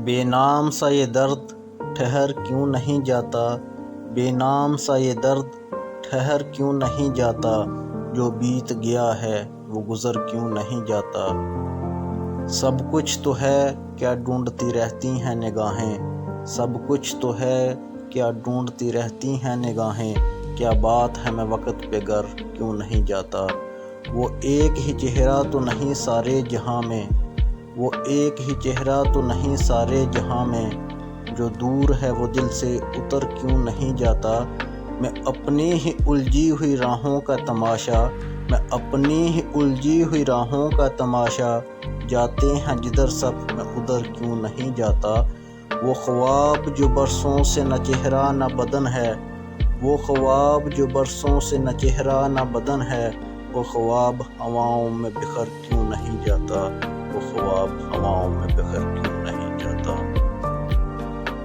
بے نام سا یہ درد ٹھہر کیوں نہیں جاتا، بے نام سا یہ درد ٹھہر کیوں نہیں جاتا، جو بیت گیا ہے وہ گزر کیوں نہیں جاتا۔ سب کچھ تو ہے کیا ڈھونڈتی رہتی ہیں نگاہیں، سب کچھ تو ہے کیا ڈھونڈتی رہتی ہیں نگاہیں، کیا بات ہے میں وقت پہ گر کیوں نہیں جاتا۔ وہ ایک ہی چہرہ تو نہیں سارے جہاں میں، وہ ایک ہی چہرہ تو نہیں سارے جہاں میں، جو دور ہے وہ دل سے اتر کیوں نہیں جاتا۔ میں اپنی ہی الجھی ہوئی راہوں کا تماشا، میں اپنی ہی الجھی ہوئی راہوں کا تماشا، جاتے ہیں جدھر سب میں ادھر کیوں نہیں جاتا۔ وہ خواب جو برسوں سے نہ چہرہ نہ بدن ہے، وہ خواب جو برسوں سے نہ چہرہ نہ بدن ہے، وہ خواب ہواؤں میں بکھر کیوں نہیں جاتا، وہ خواب ہواؤں میں بکھر کیوں نہیں